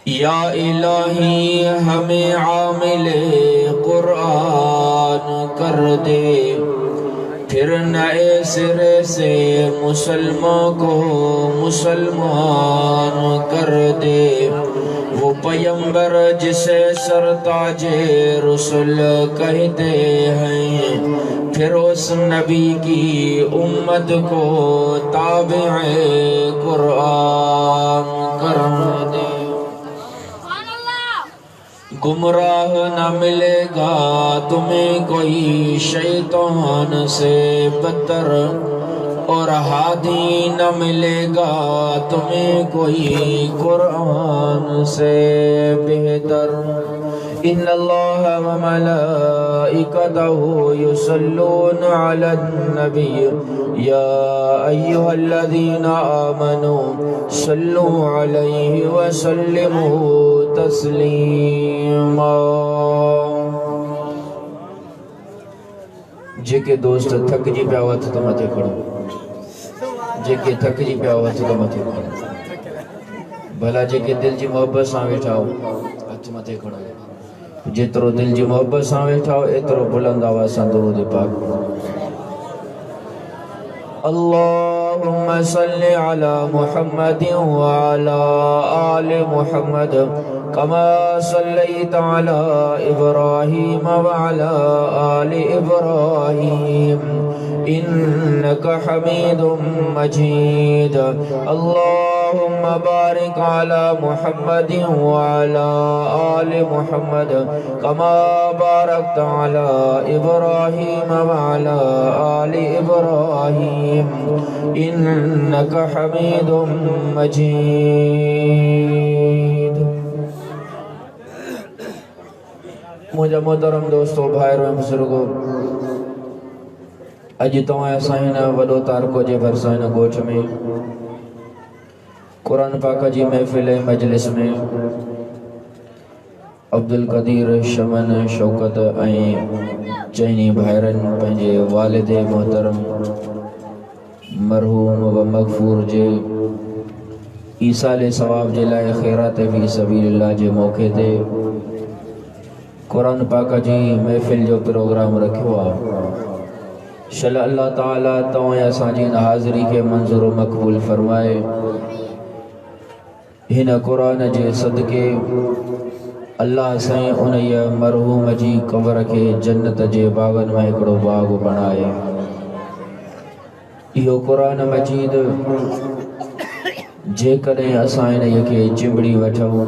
या इलाही हमें आमिले कुरान कर दे, फिर नए सिरे से मुसलमान को मुसलमान कर दे। वो पैगंबर जिसे सरताजे रसूल कहते हैं, फिर उस नबी की उम्मत को ताबिए कुरान कर दे। गुमराह न मिलेगा तुम्हें कोई शैतान से बदतर, और हादी न मिलेगा तुम्हें कोई कुरान से बेहतर। इन्नल्लाह व मलाइकतहु युसल्लूना अलन नबी या अय्युहल्लज़ीना आमनू सल्लू अलैहि व सल्लिमू तस्लीमा। जेके दोस्त थकजी पिया हुआ तो मथे खड़ो, जेके थकजी पिया हुआ तो मथे खड़ो। भला जेके दिल जी मोहब्बत सां वेठा हो हथ मथे खड़ो। जेतिरो दिल जी मोहब्बत सां वेठा हो एतिरो बुलंद आवाज़ सां दुरूद पाक पढ़ो। अल्लाहुम्मा सल्लि अला मुहम्मदिन व अला आलि मुहम्मद कमा सल्लैता अला इब्राहीम व अला आलि इब्राहीम इन्नका हमीदुम मजीद। अल्लाहुम्मा बारिक अला मुहम्मदिन व अला आलि मुहम्मद कमा बारकता अला इब्राहीम व अला आलि इब्राहीम इन्नका हमीदुम मजीद। मुझे मोहतरम दोस्तों, भाइयों और बुजुर्गों, अज तव्हां असां हिन वॾो तारको जे भरिसां हिन ॻोठ में क़ुरान पाक जी महफ़िल मजलिस में अब्दुल कदीर शमन शौकत ऐं चइनी भाइरनि पंहिंजे वालिद मोहतरम मरहूम व मग़फ़ूर जे ईसाले सवाब जे लाइ ख़ैरात फ़ी सबीलिल्लाह जे मौक़े ते क़ुरान पाक जी महफ़िल जो प्रोग्राम रखियो आहे। शल अल्लाह ताला तव्हां असांजी इन हाज़िरी खे मंज़ूर मक़बूल फ़रमाए। हिन क़ुरान जे सदके अल्लाह साईं उन मरहूम जी क़ब्र खे जन्नत जे बाग़नि में हिकिड़ो बाग़ बणाए। इहो क़ुरान मजीद जेकॾहिं असां इन खे चिंबड़ी वठूं,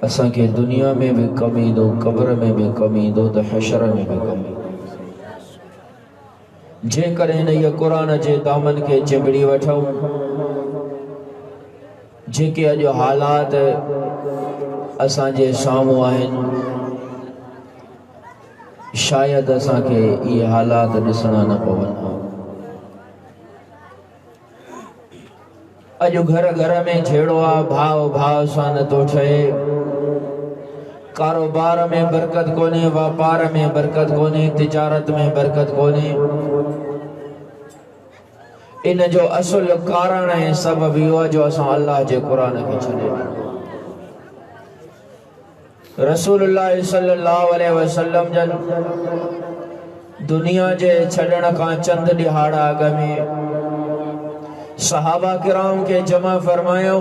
असांखे दुनिया में भी कम ईंदो, क़ब्र में भी कम ईंदो, त हशर में भी कम ईंदो। जेकॾहिं इन क़ुरान जे दामन खे चिंबड़ी वठूं, जेके अॼु हालात असांजे साम्हूं आहिनि, शायदि असांखे इहे हालात ॾिसणा न पवनि। अॼु घर घर में झेड़ो आहे, भाव भाव सां नथो ठहे, कारोबार में बरकत कोन्हे, वापार में बरकत कोन्हे, तिजारत में बरकत कोन्हे। इन जो असुल कारण ऐं सबब इहो आहे जो असां अल्लाह जे क़ुरान खे छॾे ॾिनो। रसूलुल्लाह सल्लल्लाहु अलैहि वसल्लम जन दुनिया जे छॾण खां चंद ॾिहाड़ा अॻ में सहाबा किराम के जमा फरमायो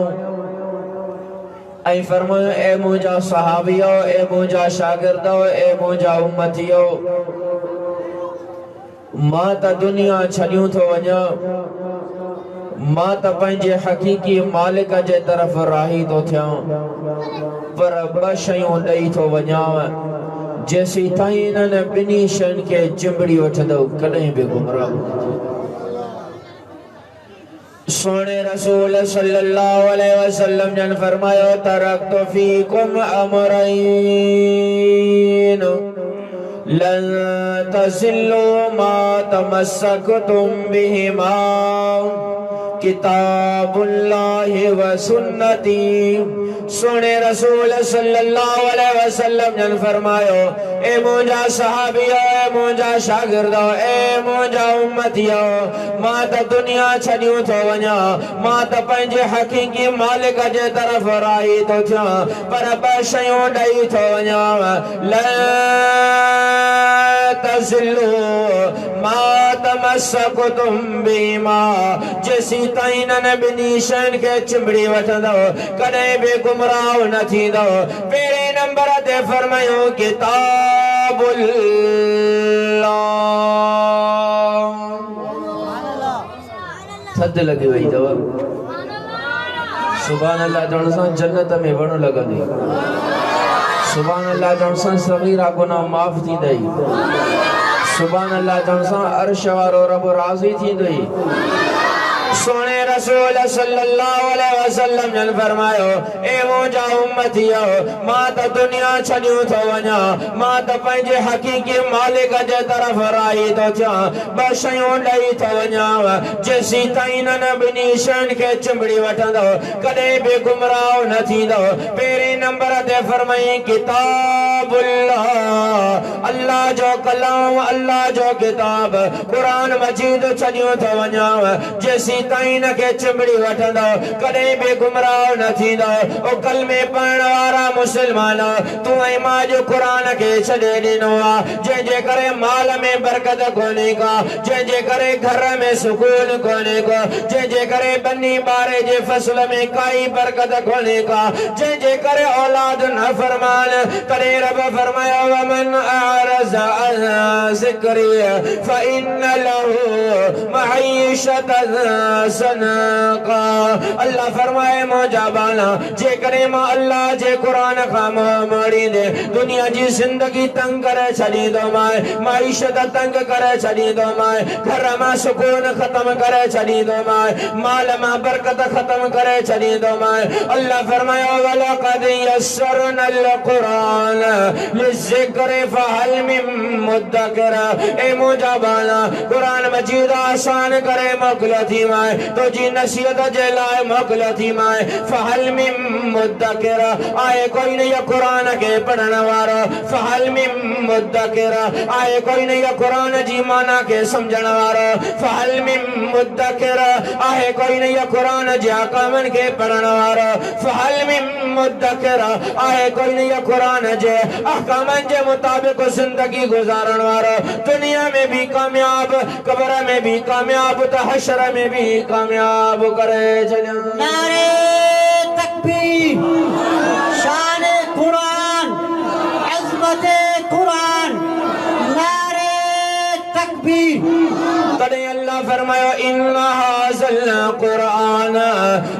ऐं फरमायो, ए मुंहिंजा सहाबियो, ए मुंहिंजा शागिर्दो, ए मुंहिंजा उम्मतियो, मां त दुनिया छॾियूं थो वञा, मां त पंहिंजे हक़ीक़ी मालिक जे तरफ़ राही थो थियां, पर ॿ शयूं ॾेई थो वञाव, जेसीं ताईं इन्हनि ॿिन्ही शयुनि खे चिंबड़ी वठंदो कॾहिं बि गुमराह न थींदो। सोने रसूल सल्लल्लाहु अलैहि वसल्लम जन फरमायो, तरक्तु फीकुम अमरैन लन तज़िल्लू मा तमस्सकतुम बिहिमा किताबुल्लाहि व सुन्नती सोने रसूल सल्लल्लाहु अलैहि वसल्लम जन फरमायो ए मुंजा सहाबियो ए मुंजा शागिर्दो ए मुंजा उम्मतियो मां त दुनिया छडियो तो वञा मां त पंहिंजे हकीकी मालिक जे तरफ राही तो थिया पर ब शयूं ॾेई थो वञा ला तज़िल्लू मा तमस्सकुतुम बिमा जेसी ताईं न ॿिन्ही शयुनि खे चिंबड़ी वठंदो कॾहिं बि गुमराह न थींदो पहिरें नंबर ते फरमायो किताबुल्लाह थधि लॻी वई अथव सुभान अल्लाह चवण सां जन्नत में वण लॻंदी सुभान अल्लाह चवण सां सगीरा गुनाह माफ़ थींदई सुभान अल्लाह चवण सां अर्श वारो रब राज़ी थींदई सोने रसूल सल्लल्लाहु अलैहि वसल्लम जन फरमायो ए मुंजा उम्मतियो मां त दुनिया छडियो थो वञा मां त पंहिंजे हकीकी मालिक जे तरफ राही थो थिया ब शयूं ॾेई थो वञा जेसी ताईं न ॿिन्ही शयुनि खे चिंबड़ी वठंदो कॾहिं बि गुमराह न थींदो पहिरें नंबर ते फरमाई किताबुल्लाह अल्लाह जो कलाम अल्लाह जो किताब कुरान मजीद छडियो थो वञा जेसी ताईं न के चिंबड़ी वठंदो कॾहिं बि गुमराह न थींदो ओ कलमे पढ़ण वारा मुस्लमान तूं ऐं मां जो क़ुरान खे छॾे ॾिनो आहे जंहिंजे करे माल में बरकत कोन्हे का जंहिंजे करे घर में सुकून कोन्हे को जंहिंजे करे बनी ॿारे जे फसल में काई बरकत कोन्हे का जंहिंजे करे औलाद न फरमान तॾहिं रब फरमायो वमन अअरज़ अन ज़िक्री फ़इन्न लहू मईशतन सनका अल्लाह फरमाए मौजा बाला जेकरे मां अल्लाह जे कुरान खां मोड़ी दे दुनिया जी जिंदगी तंग करे छड़ी दो माए माईशत तंग करे छड़ी दो माए घर मां सुकून खत्म करे छड़ी दो माए माल मां बरकत खत्म करे छड़ी दो माए अल्लाह फरमाया वलक़द यस्सरनल कुरान लिज़िक्र फहल मिन मुद्दकिर ए मौजा बाला कुरान मजीद आसान करे मोकलो थी माए तो जी नसीहत जे लाए मोकलो थी माए फहल मिन मुद्दकिर आए कोई नहीं कुरान के पढ़ने वारो फहल मिन मुद्दकिर आए कोई नहीं कुरान जी माना के समझण वारो फहल मिन मुद्दकिर आए कोई नहीं कुरान जे अहकामन के पढ़ण वारो फहल मिन मुद्दकिर आए कोई नहीं कुरान जे अहकामन जे मुताबिक जिंदगी गुजारण वारो दुनिया में भी कामयाब कब्र में भी कामयाब तो हश्र में भी कामयाब करे चलो नारे तकबीर शान कुरान अज़मत कुरान नारे तकबीर तड़े अल्लाह फरमायो इन्ना हाज़ल कुरान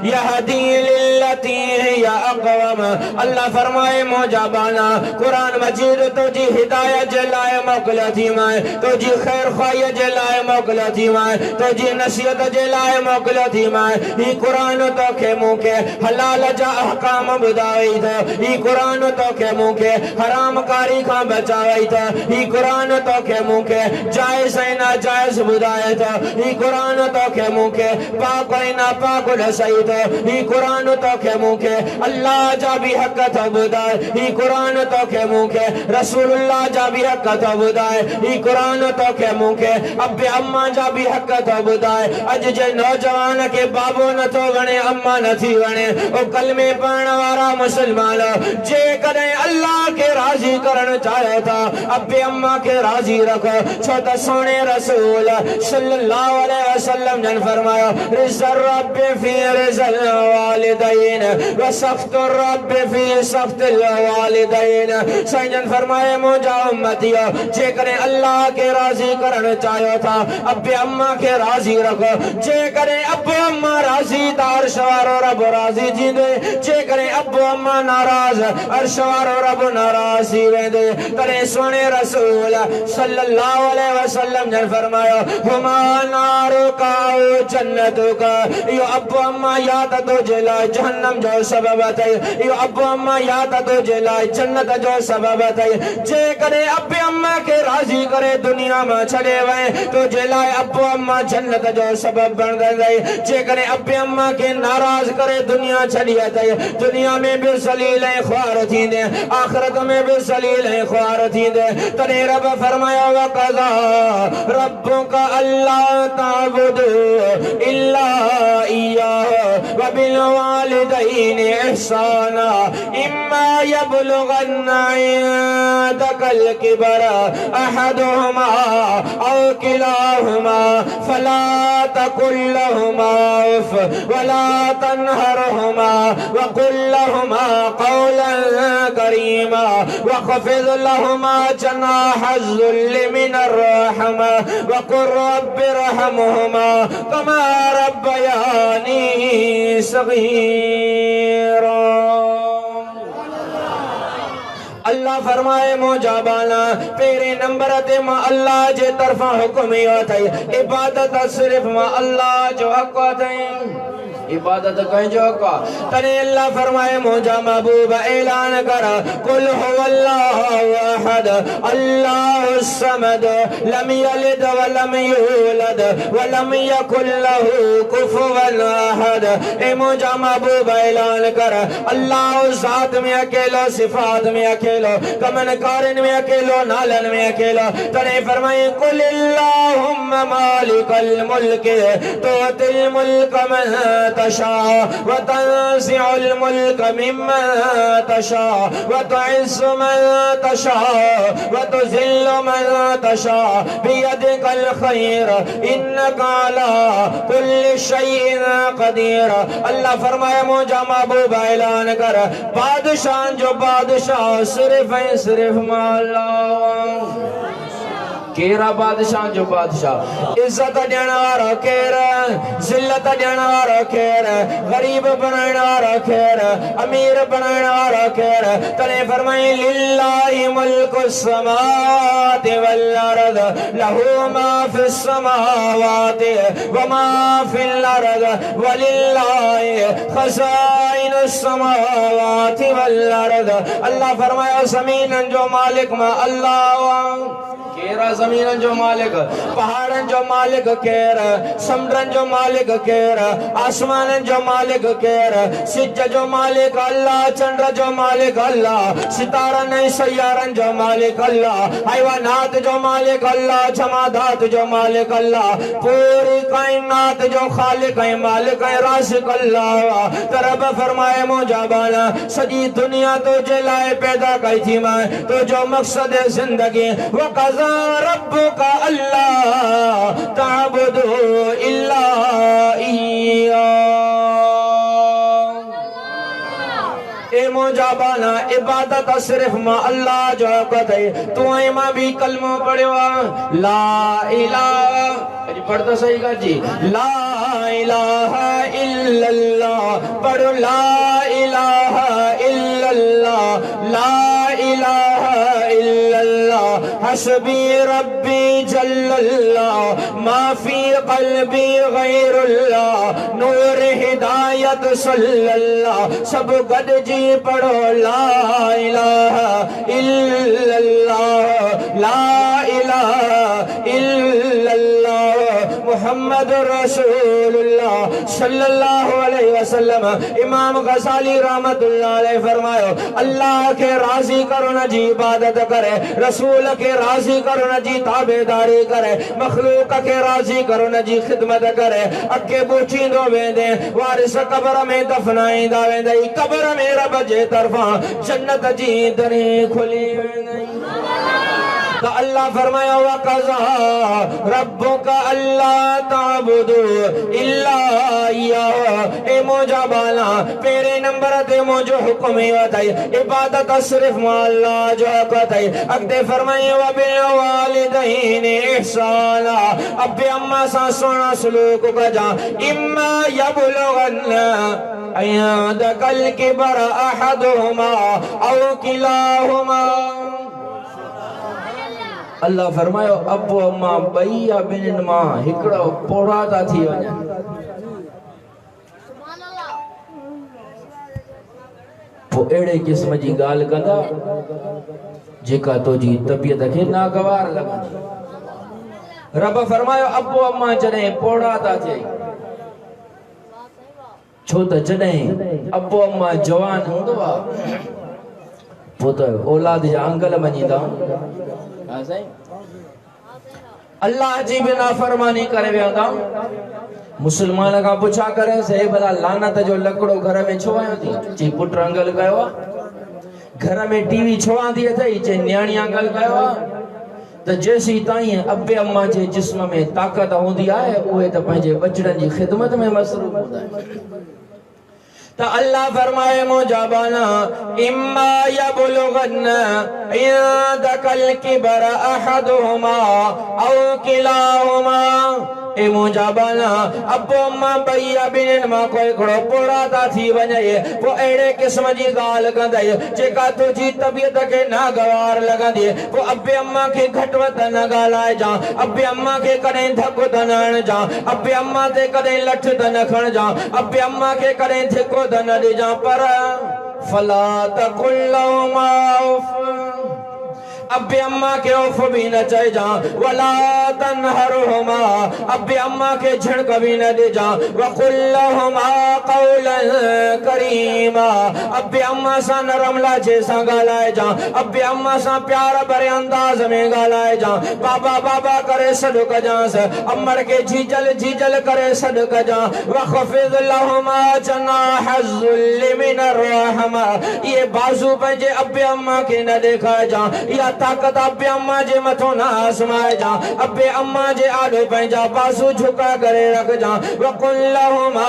यहदी लिल्लती हिय अक़वम अल्लाह फरमाए मौजाबाना कुरान मजीद तो जी हिदायत जे लाए मोकलो थी माए तो जी खैर ख्वाही जे लाए मोकलो थी माए तो जी नसीहत जे लाए मोकलो थी माए ही कुरान तो के मुंह के हलाल जा अहकाम बुधाई तो ही कुरान तो के मुंह के हराम कारी खां बचाई तो ही कुरान तो के मुंह के जायज़ ऐं नाजायज़ बुधाए तो ही कुरान तो के मुंह के पाक ऐं नापाक ॾसाई तो ही कुरान तो के मुंह के अल्लाह जा भी हक तो बुधाए ही कुरान तो के मुंह के रसूलुल्लाह जा भी हक तो बुधाए ही कुरान तो के मुंह के अब्बे अम्मा जा भी हक तो बुधाए अज जे नौजवान के बाबो न तो वणे अम्मा न थी वणे ओ कलमे पढ़ण वारा मुसलमान जे कदे अल्लाह के राजी करण चाहे था अब्बे अम्मा के राजी रखो छो त सोने रसूल सल्लल्लाहु अलैहि वसल्लम ने फरमाया रिज़ल रब फी रिज़ल वालिदैन व सख्त रब फी सख्त वालिदैन सैयद फरमाए मौजा उम्मतियो जे करे अल्लाह के राजी करण चाहे था अब्बे अम्मा के राजी रखो जे करे अब्बे अम्मा राजी त अर्श वारो रब राजी थींदे जे करे अब्बो अम्मा नाराज अर्श वारो रब नाराज थी वेंदे तॾहिं सोने रसूल सल्लल्लाहु अलैहि वसल्लम ने फरमायो हुमा नारुका जन्नतुका यो अब्बो अम्मा या त तुझे लाइ जहन्नम जो सबब अथई यो अब्बू अम्मा या त तुझे लाइ जन्नत जो सबब अथई जे करे अब्बे अम्मा के राजी करे दुनिया में छड़े वए तुझे लाइ अब्बू अम्मा जन्नत जो सबब बन गई जे करे अब्बे अम्मा के नाराज करे दुनिया छड़ी अथई दुनिया में भी जलील ख्वार थींदे आखिरत में भी जलील ख्वार थींदे तने रब फरमाया व कज़ा रब्बुका अल्ला ताबुदू इल्ला इय्याहु व बिल वालिदैनि इहसाना इम्मा यबलुगन्ना इंदकल किबरा अहदुहुमा औ किलाहुमा फला तकुल लहुमा उफ वला तनहरहुमा वकुल लहुमा कौलन करीमा वखफिद लहुमा जनाह अज़्ज़ुल्लि मिनर रहमा वकुल रब्बि रहमहुमा कमा रब्बयानी सगीरा। अल्लाह फरमाए मोजाबाना पेरे नंबर ते मा अल्लाह जे तरफा हुक्म यो थई इबादत सिर्फ मा अल्लाह जो हक थई इबादत कहीं जो का तने अल्लाह फरमाए मोजा महबूब ऐलान कर कुल हुवल्लाहु अहद अल्लाहुस समद लम यलिद व लम यूलद व लम यकुल लहू कुफुवन अहद ए मोजा महबूब ऐलान कर अल्लाह जात में अकेलो सिफात में अकेलो कमन कारिन में अकेलो नालन में अकेलो तने फरमाए कुल अल्लाहुम्मा मालिकल मुल्क तुतिल मुल्क मन तशा व तंज़िउल मुल्क मिम्मन तशा व तुइज़्ज़ु मन तशा व तुज़िल्लु मन तशा बियदिकल खैर इन्नका अला कुल्लि शैइन कदीर। अल्लाह फरमाए मोजा महबूब ऐलान कर बादशाह जो बादशाह सिर्फ मौला केरा बादशाह जो बादशाह इज्जत देने वाला केरा जिल्लत देने वाला केरा गरीब बनाने वाला केरा अमीर बनाने वाला केरा तने फरमाए लिल्लाहि मुल्कुस समावाति वल अर्द लहू मा फिस समावाति व मा फिल अर्द वलिल्लाहि खज़ाइनुस समावाति वल अर्द। अल्लाह फरमाया ज़मीन जो मालिक मा अल्लाह केरा जमीन जो मालिक पहाड़न जो मालिक केर समुद्रन जो मालिक केर आसमान जो मालिक केर सिज जो मालिक अल्लाह चंद्र जो मालिक अल्लाह सितारन सैयारन जो मालिक अल्लाह हैवानात जो मालिक अल्लाह जमादात जो मालिक अल्लाह पूरी कायनात जो खालिक है मालिक है राज़िक अल्लाह तरब फरमाए मोजाबाना सजी दुनिया तो जलाए पैदा कई थी मैं तो जो मकसद जिंदगी वो कज़ा रब्बुका अल्लाह ताबुदू इल्ला इय्याहु ए मोजाबाना इबादत सिर्फ मा अल्लाह जो कथे तू मां भी कलमो पढ़ियो ला इलाहा अजी पढ़ता सही का जी ला इलाहा इल्लल्लाह पढ़ो ला इलाहा इल्लल्लाह ला इलाहा इल्लल्लाह हस्बी रब्बी जल्लल्लाह मा फी क़ल्बी गैरुल्लाह नूर हिदायत सल्लल्लाह सब गद जी पढ़ो ला इलाहा इल्लल्लाह ला इलाहा इल्लल्लाह मुहम्मद रसूलुल्लाह सल्लल्लाहु अलैहि वसल्लम। इमाम गज़ाली रहमतुल्लाह अलैह फरमायो अल्लाह के राजी करो न जी इबादत करे रसूल के राजी करो न जी ताबेदारी करे मखलूक के राजी करो न जी खिदमत करे अके बूचींदो वेंदे वारिस कब्र में दफनाईंदा वेंदे कब्र में रब जे तरफा जन्नत जी दरी खुली वेंदे। तो अल्लाह फरमाया व कज़ा रब्बुका अल्लाह ताबुदू इल्ला इय्याहु ए मोजाबाना पेरे नंबर ते मोजो हुक्म वताई इबादत सिर्फ अल्लाह जो कथई अगदे फरमाए व बिल वालिदैनि इहसाना अब्बे अम्मा सा सोना सलूक कजा इम्मा यबलुगन्ना अयदकल किबर अहदुहुमा औ किलाहुमा। अल्लाह फरमायो अब्बू अम्मा बई या बिन मां हिकड़ो पोड़ा था थी वने वो एड़े किस्म जी गाल कंदा जेका तो जी तबियत के नागवार लगंदी। रब फरमायो अब्बो अम्मा जने पोड़ा ता थे छो त जने अब्बो अम्मा जवान हुंदो आ पोत औलाद जा अंगल मनीदा हां सही अल्लाह जी बिना फरमानी करे वेंदा। मुसलमान का पूछा करे से भला लानत जो लकड़ो घर में छो आयो थी ची पुट अंगल कयो घर में टीवी छो आंदी थई चे न्याणी अंगल कयो त जैसी ताई अब्बे अम्मा जे जिस्म में ताकत होंदी आए ओए त पंहिंजे बचड़न जी खिदमत में मसरूफ होंदा त अल्लाह फरमाए मुजाबाना इम्मा यबलुगन्ना इंदकल किबर अहदुहुमा औ किलाहुमा ए मुजाबाना अब्बो अम्मा भैया बिन मां कोई खड़ो पोड़ा ता थी वने वो एड़े किस्म जी गाल कंदई जेका तुझी तबियत के नागवार लगंदी वो अब्बे अम्मा के घटवत न गालाए जा अब्बे अम्मा के कदे धक त न जा अब्बे अम्मा ते कदे लठ त न खण जा अब्बे अम्मा के कदे धिको त न दे जा पर फला तकुल लहुमा अब्बे अम्मा के उफ भी न चाहे जा वला तनहरुहुमा अब्बे अम्मा के झड़क भी न दे जा वकुल लहुमा कौलन करीमा अब्बे अम्मा सा नरम लाजे सा गालाए जा अब्बे अम्मा सा प्यार भरे अंदाज में गालाए जा बाबा बाबा करे सदक जा से अमर के झीजल झीजल करे सदक जा वखफिद लहुमा जनाहज़ुल मिनर रहमा ये बाजू पंजे अब्बे अम्मा के न देखा जा या ताकत अब्बे अम्मा जे मथो ना आसमाए जा अब्बे अम्मा जे आडो पंहिंजा बाजू झुका करे रख जा वकुल लहुमा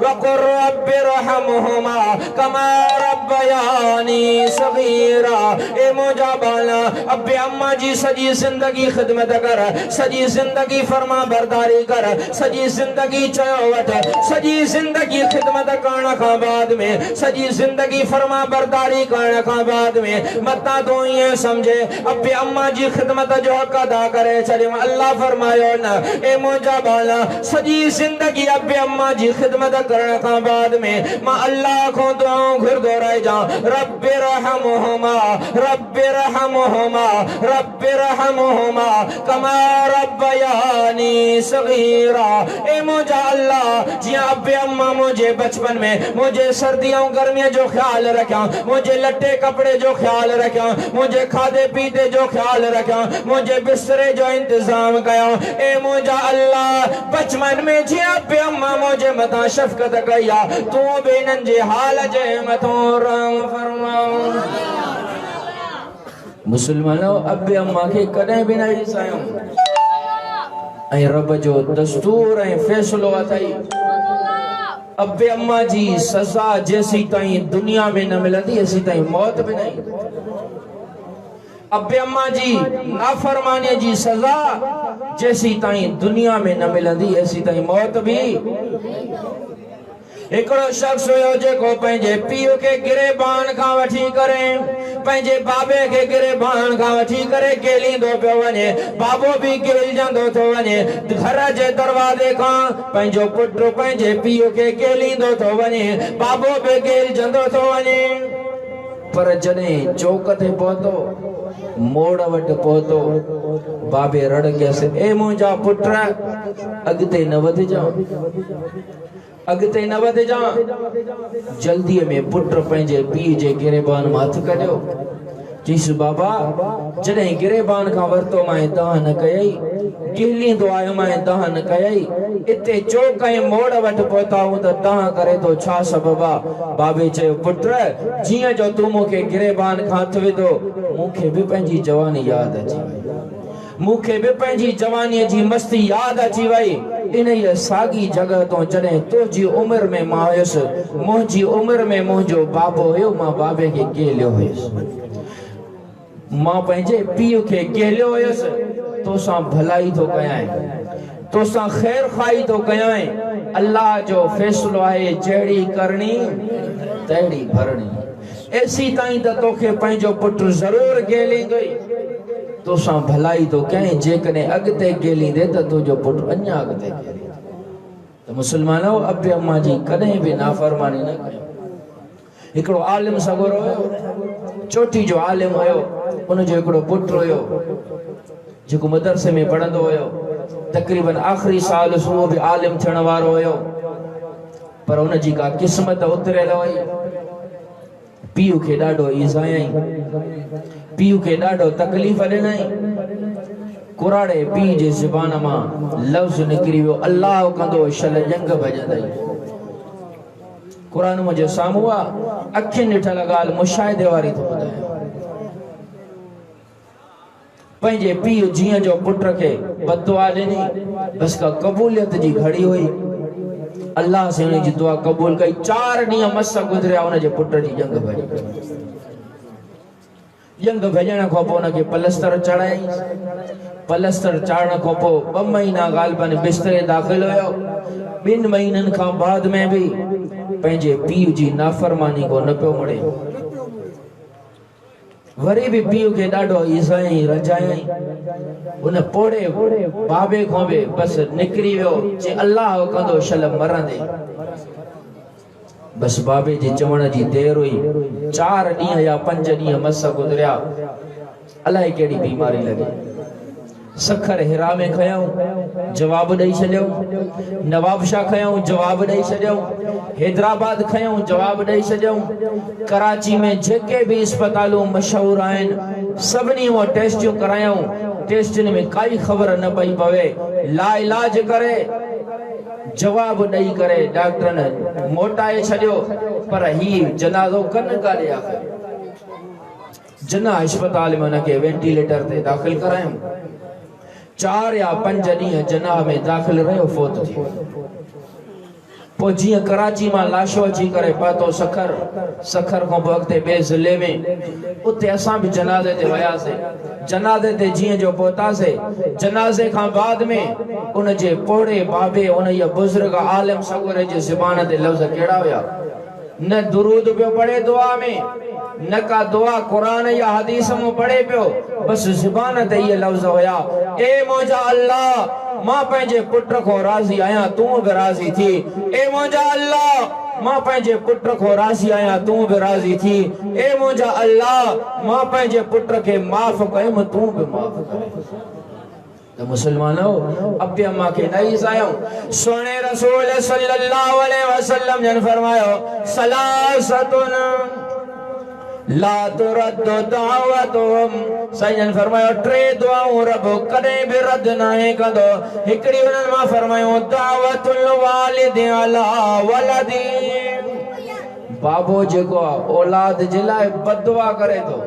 वकुर रब्बि रहमुहुमा कमा रब्बयानी सगीरा ए मुजाबाना अब्बे अम्मा जी सजी जिंदगी खिदमत कर सजी जिंदगी फरमा बरदारी कर सजी जिंदगी चयो वठ सजी जिंदगी खिदमत करण खां बाद में सजी जिंदगी फरमा बरदारी करण खां बाद में मता तो ये समझे अब्बे अम्मा जी खिदमत जो हक अदा करे चले अल्लाह फरमायो न ए मुजाबाना सजी जिंदगी अब्बे अम्मा जी खिदमत करण का बाद में मां अल्लाह को दुआओं घुरदो रह जा रब्बि रहमुहुमा रब्बि रहमुहुमा रब्बि रहमुहुमा कमा रब्बयानी सगीरा ए मुझा अल्लाह जिया अब्बे अम्मा मुझे बचपन में मुझे सर्दियों गर्मियों जो ख्याल रखा मुझे लट्टे कपड़े जो ख्याल रखा मुझे खादे पीते जो ख्याल रखा मुझे बिस्तरे जो इंतजाम कया ए मुझा अल्लाह बचपन में जी अब्बे अम्मा मुझे मता शफकत कया तू बेनन जे हाल जे मतो रहम फरमाओ। मुसलमानों अब्बे अम्मा के कदे भी नहीं सायो ऐ रब जो दस्तूर ऐ फैसलो अथई अब्बे अम्मा जी सजा जैसी ताई दुनिया में न मिलती ऐसी ताई मौत में नहीं। अब्बे अम्मा जी नाफरमानी जी सजा जैसी ताई दुनिया में न मिलती ऐसी ताई मौत भी। एकड़ो शख्स हुयो जेको पंहिंजे पीउ के गिरेबान खां वठी करे पंहिंजे बाबे के गिरेबान खां वठी करे गेलींदो पियो वञे बाबो भी गेलजंदो थो वञे घर जे दरवाजे खां पंहिंजो पुटु पंहिंजे पीउ के गेलींदो थो वञे बाबो भी गेलजंदो थो वञे पर जॾहिं चौक ते पहुतो मोड़ वटि पहुतो बाबे रड़ कयसि ए मुंहिंजा पुट अॻिते न वधिजां अगते न वध जा जल्दी में पुत्र पंहिंजे पीउ जे गिरेबान मां हथ कढियो चईसि बाबा जॾहिं गिरेबान खां वरितो मां तव्हां न कयई गिलींदो आयो मां तव्हां न कयई इते चौक ऐं मोड़ वटि पहुता हूं त तव्हां करे तो छा सबब आहे। बाबे चयो पुत्र जीअं जो तूं मूंखे गिरेबान खां हथ विधो मूंखे बि पंहिंजी जवानी यादि अची वई मूंखे बि पंहिंजी जवानीअ जी मस्ती यादि अची वई इन साॻी जगह तो जॾहिं तुंहिंजी उमिरि में मां हुयुसि मुंहिंजी उमिरि में मुंहिंजो बाबो हुयो मां बाबे खे गेलियो हुयुसि मां पंहिंजे पीउ खे गेलियो हुयुसि तोसां भलाई थो कयां तोसां ख़ैर खाई थो कयां अल्लाह जो फैसलो आहे जहिड़ी करणी तहिड़ी भरणी ऐसी ताईं त तोखे पंहिंजो पुटु ज़रूरु गेलींदो तोसां भलाई तो कहीं जेकने अगते गेलींदे त तुझो पुट अन्या अगते गेली। तो मुसलमानों अब्बे अम्मा जी कदे भी नाफरमानी न कयो हिकिड़ो आलिम सगोरो हुयो, चोटी जो आलिम हुयो, उनजो हिकिड़ो पुटु हुयो जेको मदरसे में पढ़ंदो हुयो। तक़रीबन आख़िरी साल उहो बि आलिम थियण वारो हुयो, पर उनजी का क़िस्मत उतरियल हुई। पीउ खे ॾाढो ईज़ायई, पीउ खे ॾाढो तकलीफ़ ॾिनई। कुराड़े पीउ जे ज़ुबान मां लफ़्ज़ निकिरी वियो, अल्लाह कंदो शल जंग भॼंदई। कुरान मुंहिंजे साम्हूं आहे, अखियुनि ॾिठल ॻाल्हि मुशाहिदे वारी थो ॿुधायां। पंहिंजे पीउ जीअं जो पुट खे बददुआ ॾिनी, बस का क़बूलियत जी घड़ी हुई। अल्लाह से उनजी दुआ क़बूल कई। 4 ॾींहं मस गुज़रिया, उनजे पुट जी जंग भॼी। जंग भॼण खां पोइ उनखे पलस्तर चढ़ाई। पलस्तर चाढ़ण खां पोइ 2 महीना ग़ालिबन बिस्तरे दाख़िल हुयो। 2 महीननि खां बाद में बि पंहिंजे पीउ जी नाफ़रमानी को न पियो मुड़े। वरी भी पीउ खे ॾाढो ईज़ाई रजाई। उन पोड़े बाबे खां बि बस निकिरी वियो जे अल्लाह कंदो शल मरंदे। बस बाबे जे चवण जी देर हुई। 4 ॾींहं या 5 ॾींहं मस गुज़रिया। अलाए कहिड़ी बीमारी लॻी। सखर हिरा में खयऊं, जवाब ॾेई छॾियऊं। नवाबशाह खयऊं, जवाब ॾेई छॾियऊं। हैदराबाद खयऊं, जवाब ॾेई छॾियऊं। कराची में जेके भी अस्पतालूं मशहूर आहिनि सभिनी मां टेस्टियूं करायूं। टेस्टुनि में काई ख़बर न पई पवे। लाइलाज करे जवाब ॾेई करे डॉक्टरनि मोटाए छॾियो। पर ही जनाज़ो कन काॾे आख़िर। जना अस्पताल में उनखे वेंटिलेटर ते दाख़िल करायूं। 4 या 5 ॾींहं जना में दाख़िल रहियो, फोत थी। पोइ जीअं कराची मां लाशो अची करे पातो सखर। सखर खां पोइ अॻिते ॿिए ज़िले में, उते असां बि जनाज़े ते वियासीं। जनाज़े ते जीअं जो पहुतासीं, जनाज़े खां बाद में उनजे पोड़े बाबे उन बुज़ुर्ग आलिम सगोरे जे ज़ुबान ते लफ़्ज़ कहिड़ा हुया? न दुरूद पियो पढ़े दुआ में, न का दुआ कुरान या हदीस में पढ़े पियो, बस ज़ुबान ते ये लफ़्ज़ हुया, ए मुंहिंजा अल्लाह मां पंहिंजे पुट को राज़ी आहियां, तूं बि राज़ी थी। ए मुंहिंजा अल्लाह मां पंहिंजे पुट को राज़ी आहियां, तूं बि राज़ी थी। ए मुंहिंजा अल्लाह मां पंहिंजे पुट खे माफ़ कयुमि, तूं बि माफ़ कर। तो मुसलमानों, अब्बे अम्मा के नईज़ आयो। सोने रसूल सल्लल्लाहु अलैहि वसल्लम ने फरमायो, सलासतुन ला तुरद्दु दावतुहुम। सैयद फरमायो 3 दुआऊं रब कदे भी रद्द नहीं कंदो। हिकड़ी उन्हनि मां फरमायो दावतुल वालिद अला वलदी। बाबो जेको औलाद जे लाइ बददुआ करे तो,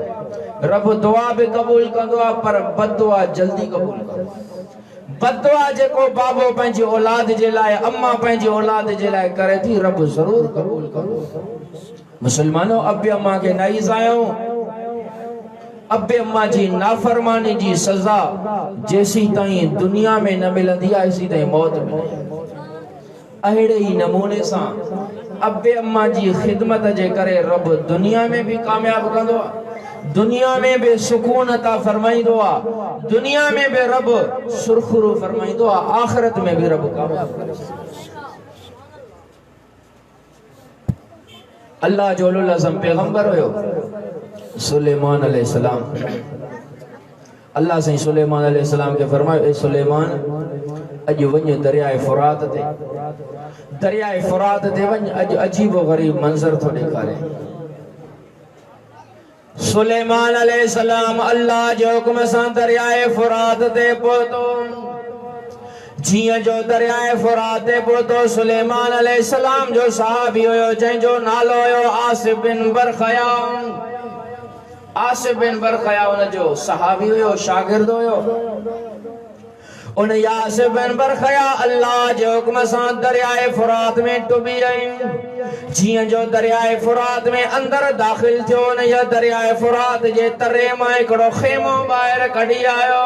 रब दुआ भी कबूल कंदो आहे, पर बददुआ जल्दी कबूल कंदो। बददुआ जेको बाबो पंहिंजी औलाद जे लाइ, अम्मा पंहिंजी औलाद जे लाइ करे थी, रब ज़रूर कबूल कंदो। मुसलमानों, अब्बे अम्मा के नाइज़ आयो। अब्बे अम्मा जी नाफरमानी जी सज़ा जेसी ताईं दुनिया में न मिलंदी आहे, एसी ताईं मौत में नहीं। अहिड़े ही नमूने सां अब्बे अम्मा जी ख़िदमत जे करे रब दुनिया में भी कामयाब कंदो आहे, दुनिया में भी सुकून अता फरमाइंदो आहे, दुनिया में भी रब सुरखुरू फरमाइंदो आहे, आखिरत में भी रब कामयाब करे। अल्लाह जो उलुल अज़म पैगंबर हुयो सुलेमान अलैहिस्सलाम। अल्लाह से सुलेमान अलैहिस्सलाम के फरमायो, ए सुलेमान अज वञ दरियाए फुरात ते, दरियाए फुरात ते वञ, अज अजीबो गरीब मंजर थो ॾेखारे। सुलेमान अलैहिस्सलाम अल्लाह जो हुक्म सां दरियाए फुरात ते पहुतो। जियां जो दरियाए फुरात ते पहुतो, सुलेमान अलैहिस्सलाम जो सहाबी हुयो जंहिंजो नालो हुयो आसिफ बिन बरखया। आसिफ बिन बरखया उन जो सहाबी हुयो, शागिर्द हुयो। उन आसिफ बिन बरखया अल्लाह जे हुक्म सां दरियाए फुरात में डुबी रही। जियां जो दरियाए फुरात में अंदर दाखिल थियो, उन दरियाए फुरात जे तरे मां हिकिड़ो खेमो ॿाहिरि कढी आयो।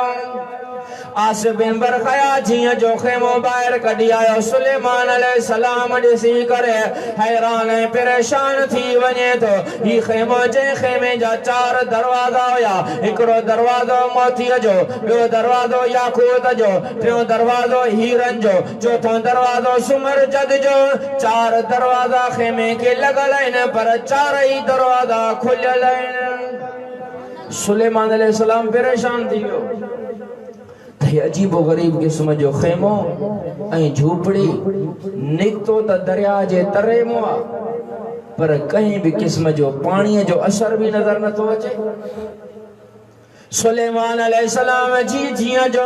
आसिफ बिन बरखया जिया जो खेमो बाहर कढी आयो सुलेमान अलैहिस्सलाम ॾिसी करे हैरान ऐं परेशान थी वञे थो। ही खेमो जे खेमे जा 4 दरवाजा हुया। हिकिड़ो दरवाजो मोतीअ जो, ॿियो दरवाजो याकूत जो, टियों दरवाजो हीरन जो, चौथों दरवाजो सुमरजद जो। 4 दरवाजा खेमे के लॻल आहिनि पर 4 ई दरवाजा खुलियल आहिनि। सुलेमान अलैहिस्सलाम परेशान थी वियो। अजीबो गरीब किस्म जो खेमो ऐं झूपड़ी निकतो त दरिया जे तरे मो आ, पर कहीं भी किस्म जो पानी जो असर भी नजर न तो अचे। सुलेमान अलैहिस्सलाम जी जिया जो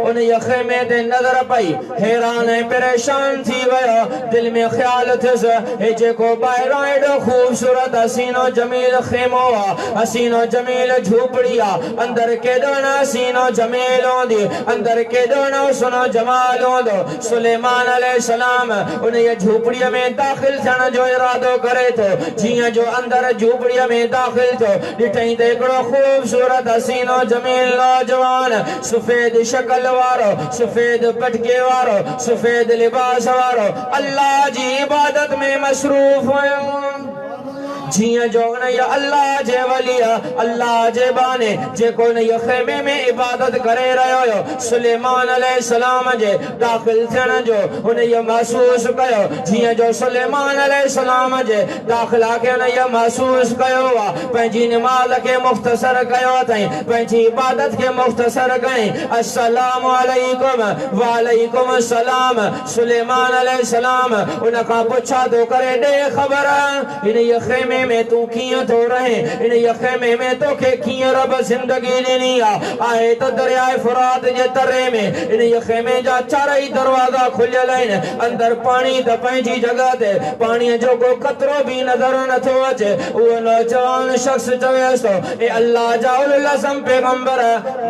उन खेमे ते नजर पई, हैरान ऐं परेशान थी वियो। दिल में ख्याल थियस हे जेको ॿाहिरां एॾो खूबसूरत हसीनो जमील खेमो आ, हसीनो जमील झूपड़ी आ, अंदर केॾो न हसीनो जमील हूंदी, अंदर केॾो न हुस्नो जमाल हूंदो। सुलेमान अलैहिस्सलाम उन झूपड़ीअ में दाखिल थियण जो इरादो करे थो। जिया जो अंदर झूपड़ीअ में दाखिल थियो ॾिठई त हिकिड़ो खूबसूरत हसीनो जमील नौजवान, सफेद शक्ल वारो, सफेद पटके वारो, सफेद लिबास वारो अल्लाह जी इबादत में मसरूफ हुयो। जिया जो न या अल्लाह जे वलिया, अल्लाह जे बाने जेको न या खेमे में इबादत करे रहियो हो। सुलेमान अलैहिस्सलाम जे दाखिल थियण जो उन ये महसूस कयो। जिया जो सुलेमान अलैहिस्सलाम जे दाखिला के उन ये महसूस कयो आ, पंहिंजी नमाज के मुख्तसर कयो अथई, पंहिंजी इबादत के मुख्तसर कई। अस्सलामु अलैकुम व अलैकुम अस्सलाम। सुलेमान अलैहिस्सलाम उन का पुछा तो करे दे खबर इन ये खेमे में तू कियां तो रहे, इन ये खेमे में तो के कियां रब जिंदगी ॾिनी आहे तो दरियाए फुरात जे तरे में इन ये खेमे जा 4 ई दरवाजा खुलियल आहिनि। अंदर पानी त पंहिंजी जगह ते, पानी जो को कतरो भी नजर न थो अचे। वो नौजवान शख्स चवेस तो ए अल्लाह जा उल अज़म पैगंबर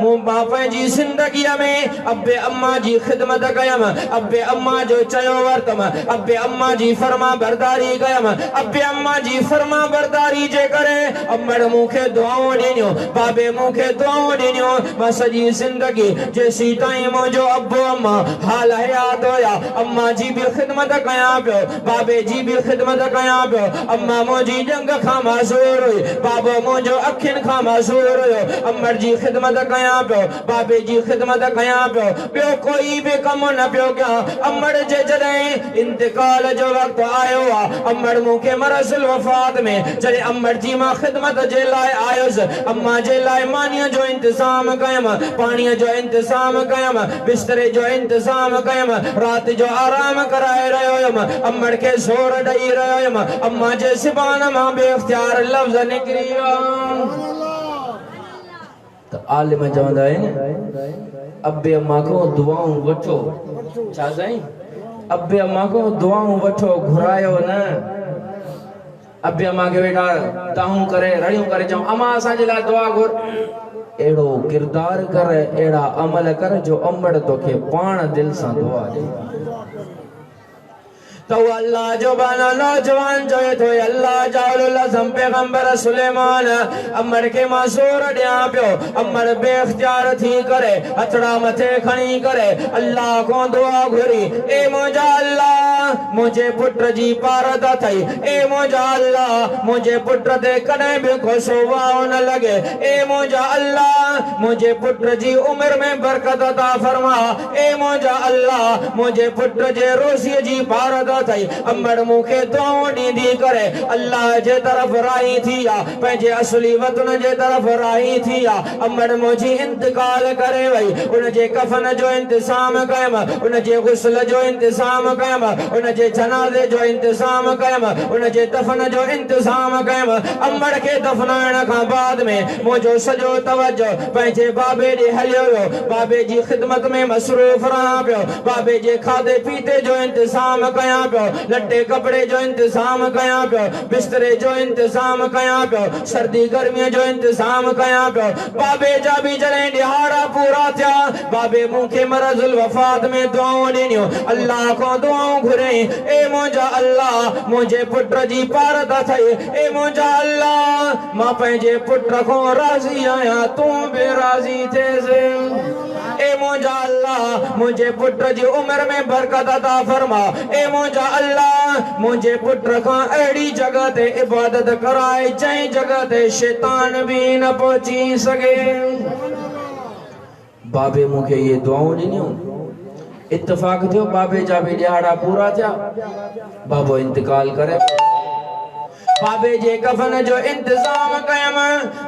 मूं पंहिंजी जिंदगी में अब्बे अम्मा जी खिदमत कयम, अब्बे अम्मा जो चयो वरतम, अब्बे अम्मा जी फरमा बरदारी कयम, अब्बे अम्मा जी फरमा बरदारी जे करे अम्मड़ मूंखे दुआऊं ॾिनियो, बाबे मूंखे दुआऊं ॾिनियो। मां सॼी जिंदगी जेसी ताईं मुंहिंजो अब्बो अम्मा हाल हयात हुया अम्मा जी भी खिदमत कयां पियो, बाबे जी भी खिदमत कयां पियो। अम्मा मुंहिंजी जंग खां मासूर हुई, बाबो मुंहिंजो अखियुनि खां मासूर हुयो। अम्मड़ जी खिदमत कयां पियो, बाबे जी खिदमत कयां पियो, ॿियो कोई भी कम न पियो कयां। अम्मड़ जे जॾहिं इंतकाल जो वक्त आयो आहे, अम्मड़ मूंखे मरसुल वफ़ात में जॾहिं अम्मड़ जी मां खिदमत जे लाइ आयुसि, अम्मा जे लाइ मानीअ जो इंतज़ाम कयम, पाणीअ जो इंतज़ाम कयम, बिस्तरे जो इंतज़ाम कयम, राति जो आराम कराए रहियो हुयमि, अम्मड़ खे ज़ोर ॾेई रहियो हुयमि। अम्मा जे ज़ुबान मां बेइख्तियार लफ़्ज़ निकिरी विया त आलिम चवंदा आहिनि अब्बे अम्मा को दुआऊं वठो। छा साईं? अब्बे अम्मा को दुआऊं वठो, घुरायो न। अब्बे अम्मा के बेटा ताहूं करे रड़ियूं करे चऊं अम्मा असांजे लाइ दुआ घुर। एड़ो किरदार कर, एड़ा अमल कर जो अम्मड़ तोखे पाण दिल सां दुआ ॾे। तो अल्लाह जो बना नौजवान जो है तो अल्लाह जाउल अज़म पैगंबर सुलेमान अम्मड़ के मासूर ॾियां पियो। अम्मड़ बेइख्तियार थी करे हथड़ा मथे खणी करे अल्लाह को दुआ घुरी, ए मुंहिंजा अल्लाह मुझे पुत्र जी पारद थई, ए मुंहिंजा अल्लाह मुझे पुत्र ते कॾहिं भी गुस्सो वाओ न लगे, ए मुंहिंजा अल्लाह मुझे पुत्र जी उम्र में बरकत अता फरमा, ए मुंहिंजा अल्लाह मुझे पुत्र जे रोज़ी जी पारद थई। अम्मड़ मूंखे दुआऊं ॾींदी करे अल्लाह जे तरफ़ राही थी आ, पंहिंजे असली वतन जे तरफ़ राही थी आ। अम्मड़ मुंहिंजी इंतकाल करे वई, उन जे कफन जो इंतज़ाम कयम, उन जे गुस्ल जो इंतज़ाम कयम, उन जे जनाज़े जो इंतज़ाम कयम, उन जे दफन जो इंतज़ाम कयम। अम्मड़ खे दफनाइण खां बाद में मुंहिंजो सॼो तवज्जो पंहिंजे बाबे ॾे हलियो वियो, बाबे जी खिदमत में मसरूफ़ रहां पियो, बाबे जे खाधे पीते जो इंतज़ाम कयां पियो, लटे कपड़े जो इंतज़ाम कयां पियो, बिस्तरे जो इंतज़ाम कयां पियो, सर्दी गर्मी जो इंतज़ाम कयां पियो। बाबे जा भी जॾहिं ॾिहाड़ा पूरा थिया, बाबे मूंखे मरज़ुल वफ़ात में दुआऊं ॾिनियूं, अल्लाह को दुआऊं घुरई, ए मुंहिंजा अल्लाह मुंहिंजे पुत्र जी पारद थई, ए मुंहिंजा अल्लाह मां पंहिंजे पुत्र खां राज़ी आहियां, तूं बि राज़ी थिएसि। ए मुंहिंजा अल्लाह मुंहिंजे पुट जी उम्र में बरकत अता फरमा। ए मुंहिंजा अल्लाह मुंहिंजे पुट खां अहिड़ी जगह ते इबादत कराए जंहिं जगह ते शैतान भी न पहुची सके। बाबे मूंखे ये दुआऊं ॾिनियूं। इत्तेफाक थियो बाबे जा भी ॾियारा पूरा थिया। बाबो इंतकाल करे। बाबे जे कफन जो इंतजाम कयम,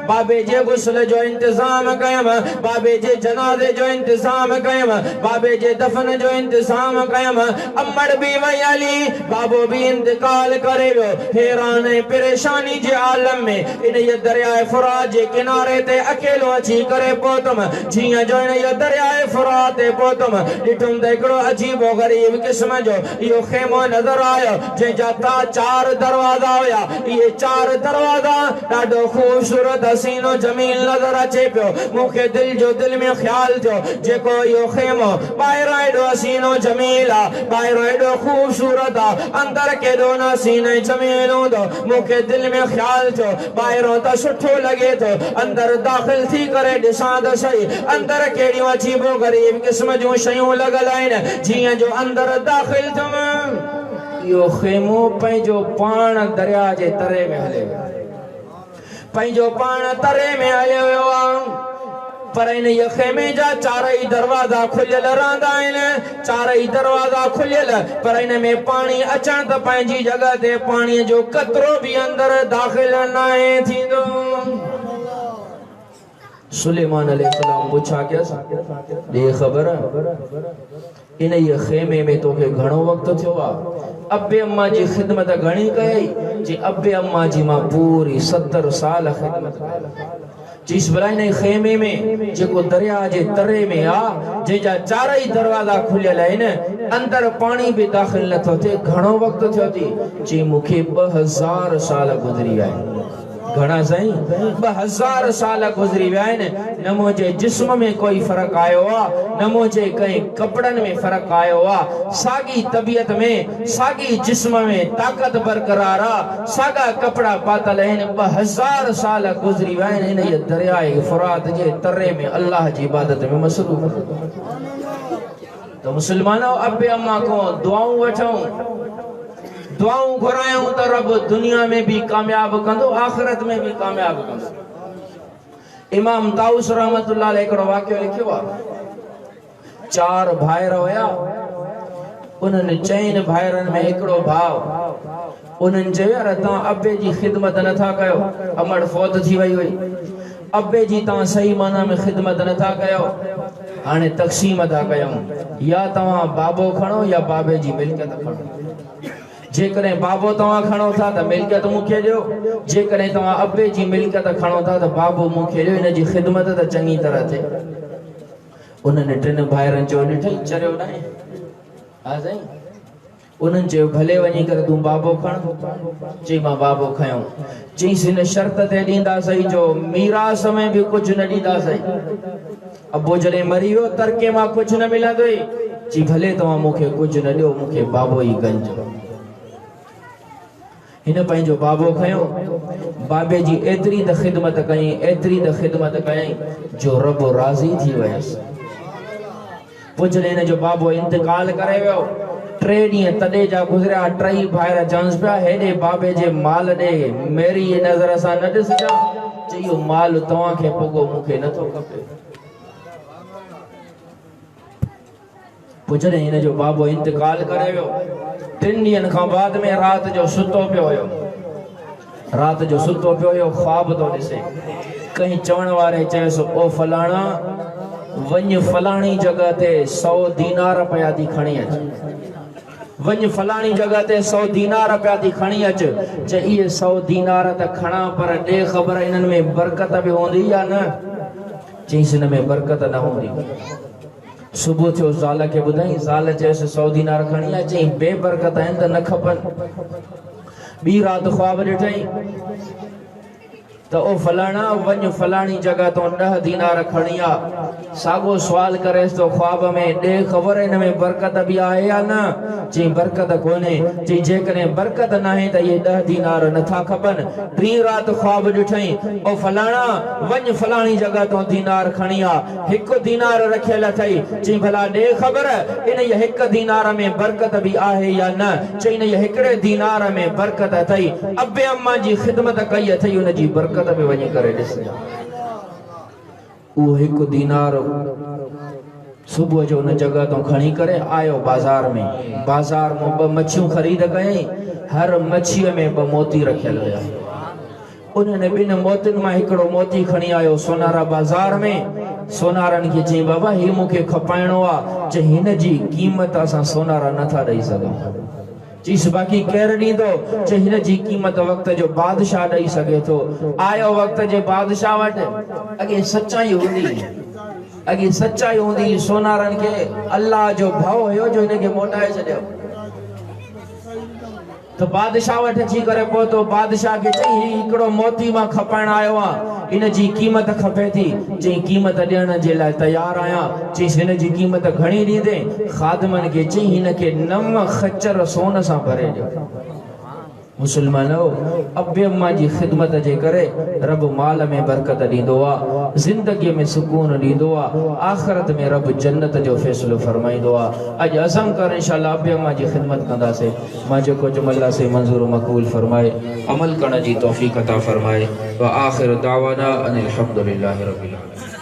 बाबे जे गुस्ल जो इंतजाम कयम, बाबे जे जनाजे जो इंतजाम कयम, बाबे जे दफन जो इंतजाम कयम। अम्मड़ भी वई हली, बाबो भी इंतकाल करे वियो। हैरान ऐं परेशानी जे आलम में इन ये दरियाए फुरात जे किनारे ते अकेलो अची करे पहुतम। जीअं जो इन ये दरियाए फुरात ते पहुतम, ॾिठुम त हिकिड़ो अजीबो ग़रीब क़िस्म जो इहो खेमो नज़र आयो, जंहिंजा चार दरवाज़ा हुया। ये चार दरवाजा ॾाढो खूबसूरत हसीनो जमील नज़र अचे पियो। मूंखे दिल में ख्याल थियो जेको इहो खेमो ॿाहिरां एॾो हसीनो जमील आहे, ॿाहिरां एॾो खूबसूरत आहे, अंदर केॾो न हसीन ऐं जमील हूंदो। मूंखे दिल में ख्याल थियो ॿाहिरों त सुठो लॻे थो, अंदर दाख़िल थी करे ॾिसां त सही अंदर कहिड़ियूं अजीबो ग़रीब क़िस्म जूं शयूं लॻल आहिनि। जीअं जो अंदर दाख़िल थियुमि, यो खेमो पंहिंजो पाण दरिया जे तरे में हले वियो, पंहिंजो पाण तरे में हले वियो आहे। पर इन ये खेमे जा चारई दरवाजा खुलियल रहंदा आहिनि, चारई दरवाजा खुलियल, पर इन में पाणी अचण त पंहिंजी जगह ते पाणीअ जो कतरो भी अंदर दाख़िल नाहे थींदो। सुलेमान अलैहिस्सलाम पूछा क्या दे खबर इन ये खेमे में तोखे घणो वक्त थियो आहे? अब्बे अम्मा जी खिदमत घणी कई? जी अब्बे अम्मा जी मां पूरी 70 साल खिदमत कई। जिस बलाइन खेमे में जेको दरिया जे तरे में आ, जंहिंजा चारई दरवाजा खुलियल आहिनि, अंदर पाणी भी दाख़िल नथो थिए, घणो वक्त थियो थी? जी मूंखे 2000 साल गुज़री विया आहिनि। घणा साईं? 2000 साल गुज़री विया आहिनि। न मुंहिंजे जिस्म में कोई फ़र्क़ु आयो आहे, न मुंहिंजे कंहिं कपड़नि में फ़र्क़ु आयो आहे। साॻी तबियत में, साॻी जिस्म में ताक़त बरक़रार आहे, साॻा कपड़ा पातल आहिनि। 2000 साल गुज़री विया आहिनि इन ये दरियाए फुरात जे तरे में अल्लाह जी इबादत में मसरूफ़। तो मुसलमानो अब्बे अम्मा को दुआऊं वठूं, दुआऊं घुरायूं त रब दुनिया में भी कामयाब कंदो, आखिरत में भी कामयाब कंदो। इमाम ताऊस रहमतुल्लाह अलैह हिकिड़ो वाक़ियो लिखियो आहे। 4 भाइर हुया, उन्हनि 4 भाइरनि में हिकिड़ो भाउ। उन्हनि चयो यार तव्हां अब्बे जी खिदमत नथा कयो, अमड़ फौत थी वई हुई, अब्बे जी तव्हां सही माना में खिदमत नथा कयो, हाणे तक़सीम था कयूं, या तव्हां बाबो खणो या बाबे जी मिल्कियत खणो। जेकॾहिं बाबो तव्हां खणो था त मिल्कियत मूंखे ॾियो, जेकॾहिं तव्हां अब्बे जी मिल्कियत खणो था त बाबो मूंखे ॾियो, इन जी खिदमत त चङी तरह थिए। उन्हनि 3 भाइरनि चयो ॾिठई चरियो न आहे? हा साईं। उन्हनि चयो भले वञी करे तूं बाबो खण। चई मां बाबो खयों। चईंसि हिन शर्त ते ॾींदासीं जो मीरास में भी कुझु न ॾींदासीं। अब्बो जॾहिं मरी वियो तरके मां कुझु न मिलंदो। चई भले तव्हां मूंखे कुझु न ॾियो, मूंखे बाबो ई गंज। हिन पंहिंजो बाबो खयो, बाबे जी एतिरी त खिदमत कई, एतिरी त खिदमत कई जो रब राज़ी थी वियसि। पोइ जॾहिं हिन जो बाबो इंतकाल करे वियो, 3 ॾींहं तॾहिं जा गुज़रिया। 3 भाइर चवंसि पिया हेॾे बाबे जे माल ॾे मेरी नज़र सां न ॾिसजां। चई इहो माल तव्हांखे पुॻो, मूंखे नथो खपे। पोइ जॾहिं हिन जो बाबो इंतकाल करे वियो, 3 ॾींहंनि खां बाद में रात जो सुतो पियो हुयो। रात जो सुतो पियो हुयो, ख्वाब तो ॾिसे। कहीं चवण वारे चयसि ओ फलाणा वञ फलाणी जगह ते 100 दीनार पिया थी खणी अच। वञ फलाणी जगह ते 100 दीनार पिया थी खणी अच। चई इहे 100 दीनार त खणा, पर ॾे ख़बर इन्हनि में बरकत बि हूंदी या न? चईंसि हिन में बरकत न हूंदी। सुबुह थियो ज़ाल खे ॿुधाई, ज़ाल चयसि 100 दीनार खणी अच। चई बेबरकत आहिनि त न खपनि। ॿी राति ख्वाब ॾिठई त तो ओ फलाना वञ फलानी जगह तो 10 दीनार खणी आ। सागो सवाल करेस तो ख्वाब में दे खबर इन में बरकत भी आहे या न? चई बरकत कोने। चई जेकॾहिं बरकत न आहे त ये 10 दीनार नथा खपनि। टी रात ख्वाब ॾिठई ओ फलाना वञ फलानी जगह तो दीनार खणी आ। 1 दीनार रखियल अथई। चई भला दे खबर इन ये 1 दीनार में बरकत भी आहे या न? चई न ये 1 दीनार में बरकत अथई। अबे अम्मा जी खिदमत कई अथई उन जी बरकत में वञी करे ॾिस। वो 1 दीनार सुबह जो उन जगह तो खणी करे आयो बाजार में। बाजार में 2 मच्छियूं खरीद कयई। हर मच्छी में 2 मोती रखियल हुया। उन्होंने 2 मोतिन में 1 मोती खणी आयो सोनारा बाजार में। सोनारन के चई बाबा ही मुखे खपाइणो आ। चई हिन जी कीमत असां सोनारा नथा ॾेई सघूं। चीस बाकी केर ॾींदो? चई हिन जी कीमत वक्त जो बादशाह ॾेई सघे थो। आयो वक्त जे बादशाह वटि। अॻे सच्चाई हूंदी, अॻे सच्चाई हूंदी। सोनारन के अल्लाह जो भव हुयो जो हिन खे मोटाए छॾियो। तो बादशाह वटि अची करे पहुतो। बादशाह के चई ही 1 मोती मां खपाइण आयो आ। इन जी कीमत खपे थी। चई कीमत ॾियण जे लाइ तयार आहियां। चईस हिन जी कीमत घणी ॾींदे? खादमन के चई हिन खे 9 खच्चर सोन सां भरे ॾियो। मुसलमानो अब्बे अम्मा जी खिदमत जे करे रब माल में बरकत ॾींदो आ, जिंदगी में सुकून ॾींदो आ, आखिरत में रब जन्नत जो फैसलो फरमाईंदो आ। अज अज़म कर इंशाअल्लाह अब्बे अम्मा जी खिदमत कंदासीं। मां जेको जुमला से मंजूर मक़बूल फरमाए, अमल करण जी तौफीक अता फरमाए। व आखिर दावाना अनिल हम्दुलिल्लाहि रब्बिल आलमीन।